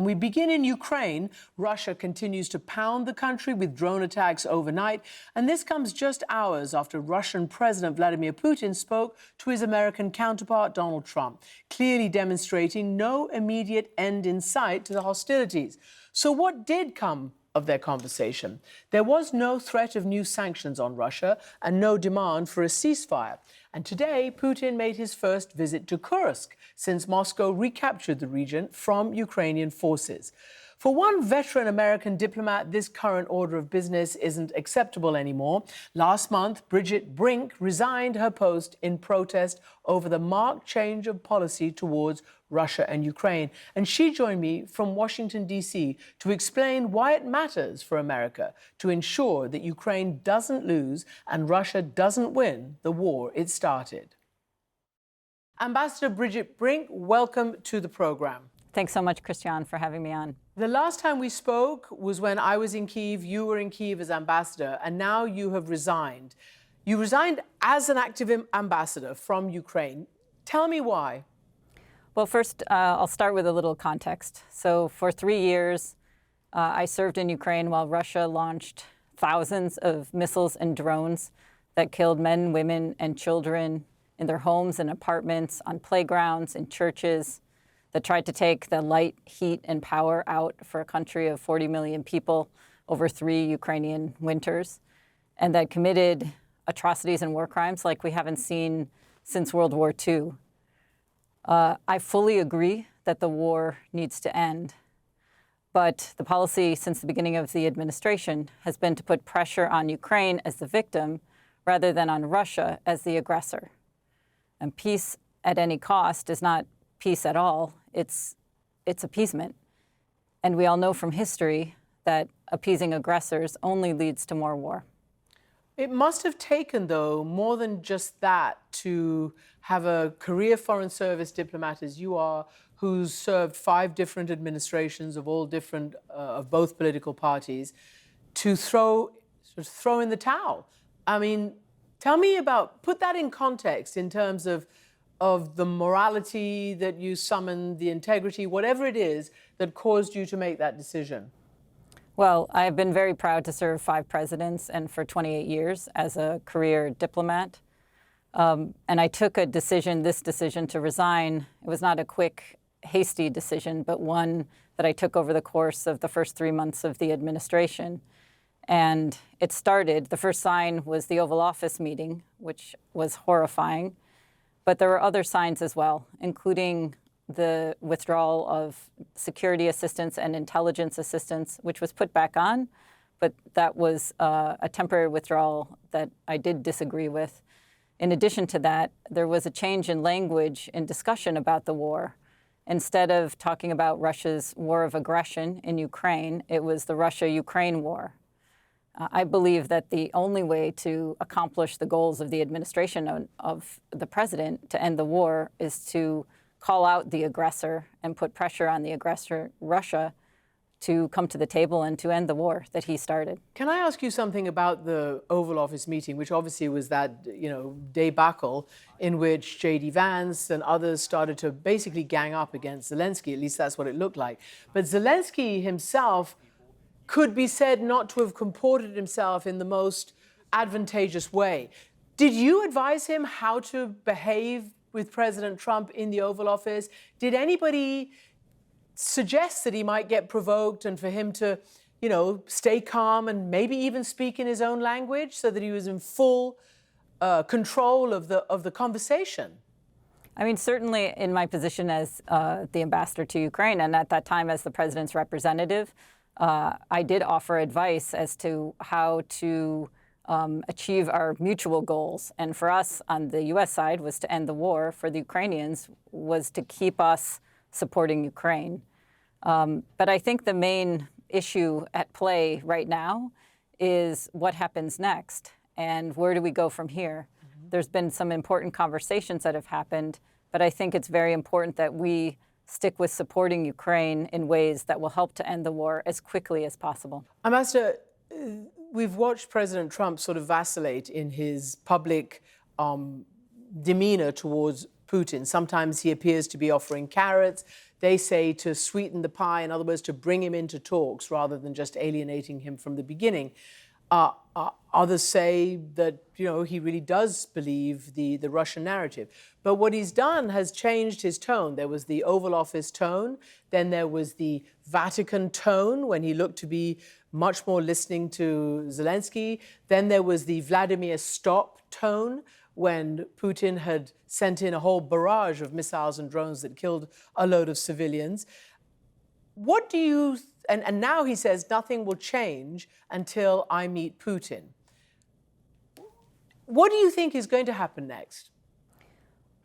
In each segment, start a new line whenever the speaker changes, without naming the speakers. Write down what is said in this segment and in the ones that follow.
we begin in Ukraine. Russia continues to pound the country with drone attacks overnight. And this comes just hours after Russian President Vladimir Putin spoke to his American counterpart, Donald Trump, clearly demonstrating no immediate end in sight to the hostilities. So what did come of their conversation? There was no threat of new sanctions on Russia and no demand for a ceasefire. And today, Putin made his first visit to Kursk since Moscow recaptured the region from Ukrainian forces. For one veteran American diplomat, this current order of business isn't acceptable anymore. Last month, Bridget Brink resigned her post in protest over the marked change of policy towards Russia and Ukraine. And she joined me from Washington, D.C. to explain why it matters for America to ensure that Ukraine doesn't lose and Russia doesn't win the war it started. Ambassador Bridget Brink, welcome to the program.
Thanks so much, Christiane, for having me on.
The last time we spoke was when I was in Kyiv, you were in Kyiv as ambassador, and now you have resigned. You resigned as an active ambassador from Ukraine. Tell me why.
Well, first, I'll start with a little context. So for 3 years, I served in Ukraine while Russia launched thousands of missiles and drones that killed men, women, and children in their homes and apartments, on playgrounds, in churches, that tried to take the light, heat, and power out for a country of 40 million people over 3 Ukrainian winters, and that committed atrocities and war crimes like we haven't seen since World War II. I fully agree that the war needs to end, but the policy since the beginning of the administration has been to put pressure on Ukraine as the victim rather than on Russia as the aggressor. And peace at any cost is not peace at all. It's appeasement. And we all know from history that appeasing aggressors only leads to more war.
It must have taken, though, more than just that to have a career Foreign Service diplomat as you are, who's served 5 different administrations of all different, of both political parties, to throw in the towel. I mean, tell me about, put that in context in terms of the morality that you summoned, the integrity, whatever it is that caused you to make that decision.
Well, I've been very proud to serve 5 presidents and for 28 years as a career diplomat. And I took this decision to resign. It was not a quick, hasty decision, but one that I took over the course of the first 3 months of the administration. And it started, the first sign was the Oval Office meeting, which was horrifying. But there were other signs as well, including the withdrawal of security assistance and intelligence assistance, which was put back on. But that was a temporary withdrawal that I did disagree with. In addition to that, there was a change in language in discussion about the war. Instead of talking about Russia's war of aggression in Ukraine, it was the Russia-Ukraine war. I believe that the only way to accomplish the goals of the administration of the president to end the war is to call out the aggressor and put pressure on the aggressor, Russia, to come to the table and to end the war that he started.
Can I ask you something about the Oval Office meeting, which obviously was that, debacle in which J.D. Vance and others started to basically gang up against Zelensky, at least that's what it looked like. But Zelensky himself could be said not to have comported himself in the most advantageous way. Did you advise him how to behave with President Trump in the Oval Office? Did anybody suggest that he might get provoked and for him to, stay calm and maybe even speak in his own language so that he was in full control of the conversation?
I mean, certainly in my position as the ambassador to Ukraine and at that time as the president's representative, I did offer advice as to how to achieve our mutual goals. And for us on the U.S. side was to end the war. For the Ukrainians was to keep us supporting Ukraine. But I think the main issue at play right now is what happens next and where do we go from here? Mm-hmm. There's been some important conversations that have happened, but I think it's very important that we stick with supporting Ukraine in ways that will help to end the war as quickly as possible.
Ambassador, we've watched President Trump sort of vacillate in his public demeanor towards Putin. Sometimes he appears to be offering carrots. They say to sweeten the pie, in other words, to bring him into talks rather than just alienating him from the beginning. Others say that, he really does believe the Russian narrative. But what he's done has changed his tone. There was the Oval Office tone, then there was the Vatican tone when he looked to be much more listening to Zelensky. Then there was the Vladimir stop tone when Putin had sent in a whole barrage of missiles and drones that killed a load of civilians. What do you, and now he says nothing will change until I meet Putin. What do you think is going to happen next?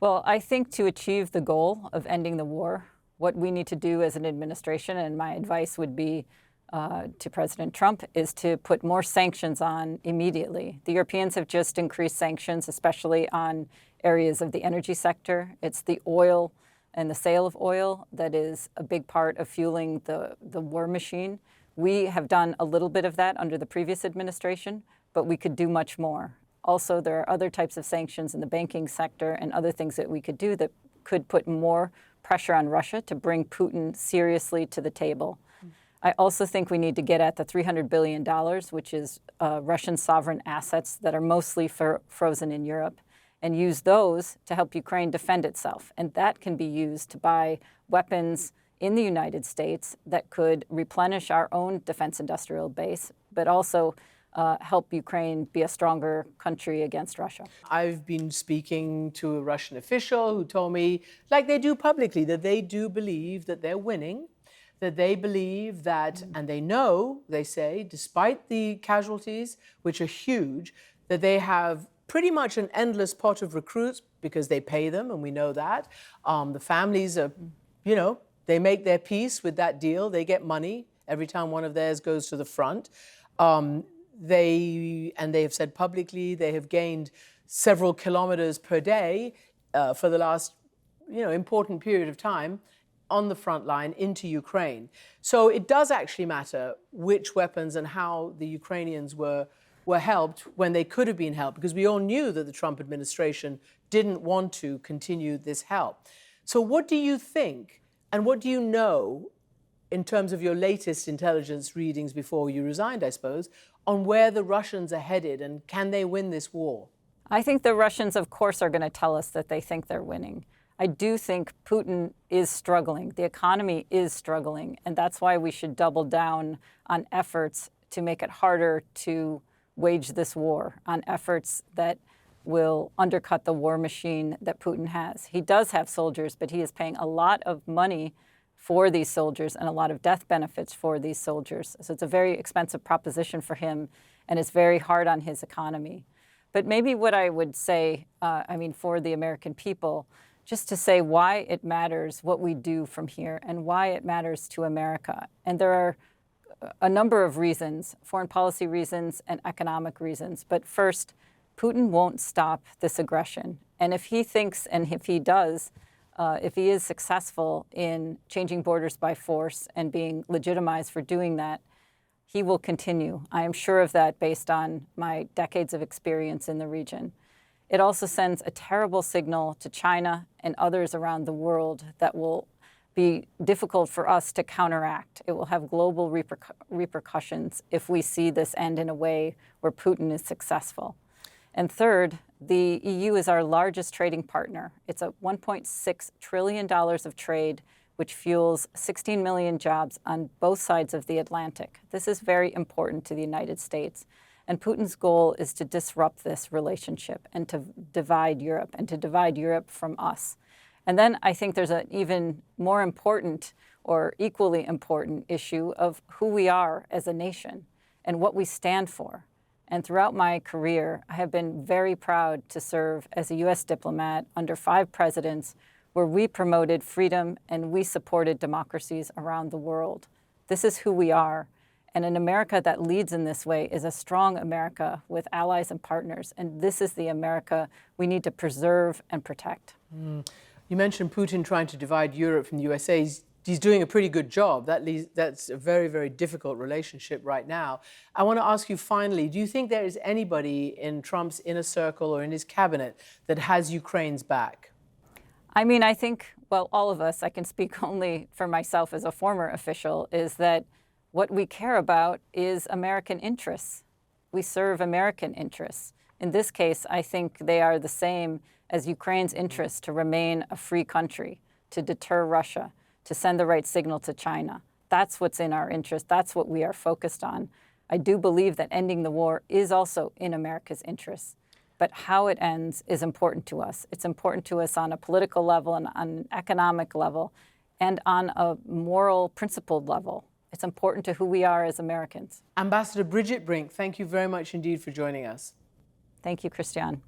Well, I think to achieve the goal of ending the war, what we need to do as an administration, and my advice would be to President Trump, is to put more sanctions on immediately. The Europeans have just increased sanctions, especially on areas of the energy sector. It's the oil and the sale of oil that is a big part of fueling the war machine. We have done a little bit of that under the previous administration, but we could do much more. Also, there are other types of sanctions in the banking sector and other things that we could do that could put more pressure on Russia to bring Putin seriously to the table. I also think we need to get at the $300 billion, which is Russian sovereign assets that are mostly frozen in Europe, and use those to help Ukraine defend itself. And that can be used to buy weapons in the United States that could replenish our own defense industrial base, but also help Ukraine be a stronger country against Russia.
I've been speaking to a Russian official who told me, like they do publicly, that they do believe that they're winning, that they believe that, and they know, they say, despite the casualties, which are huge, that they have pretty much an endless pot of recruits because they pay them, and we know that. The families are, they make their peace with that deal. They get money every time one of theirs goes to the front. They have said publicly they have gained several kilometers per day for the last, important period of time on the front line into Ukraine. So it does actually matter which weapons and how the Ukrainians were helped when they could have been helped, because we all knew that the Trump administration didn't want to continue this help. So what do you think, and what do you know in terms of your latest intelligence readings before you resigned, I suppose, on where the Russians are headed, and can they win this war?
I think the Russians, of course, are going to tell us that they think they're winning. I do think Putin is struggling. The economy is struggling, and that's why we should double down on efforts to make it harder to wage this war, on efforts that will undercut the war machine that Putin has. He does have soldiers, but he is paying a lot of money for these soldiers and a lot of death benefits for these soldiers. So it's a very expensive proposition for him, and it's very hard on his economy. But maybe what I would say, for the American people, just to say why it matters what we do from here and why it matters to America. And there are a number of reasons, foreign policy reasons and economic reasons. But first, Putin won't stop this aggression. And if he thinks, and if he does, if he is successful in changing borders by force and being legitimized for doing that, he will continue. I am sure of that based on my decades of experience in the region. It also sends a terrible signal to China and others around the world that will be difficult for us to counteract. It will have global repercussions if we see this end in a way where Putin is successful. And third, the EU is our largest trading partner. It's a $1.6 trillion of trade, which fuels 16 million jobs on both sides of the Atlantic. This is very important to the United States. And Putin's goal is to disrupt this relationship and to divide Europe from us. And then I think there's an even more important or equally important issue of who we are as a nation and what we stand for. And throughout my career, I have been very proud to serve as a U.S. diplomat under 5 presidents where we promoted freedom and we supported democracies around the world. This is who we are. And an America that leads in this way is a strong America with allies and partners. And this is the America we need to preserve and protect.
You mentioned Putin trying to divide Europe from the USA. He's doing a pretty good job. That's a very, very difficult relationship right now. I want to ask you finally, do you think there is anybody in Trump's inner circle or in his cabinet that has Ukraine's back?
I mean, I think, well, all of us, I can speak only for myself as a former official, is that what we care about is American interests. We serve American interests. In this case, I think they are the same as Ukraine's interests to remain a free country, to deter Russia, to send the right signal to China. That's what's in our interest. That's what we are focused on. I do believe that ending the war is also in America's interests. But how it ends is important to us. It's important to us on a political level and on an economic level and on a moral, principled level. It's important to who we are as Americans.
Ambassador Bridget Brink, thank you very much indeed for joining us.
Thank you, Christiane.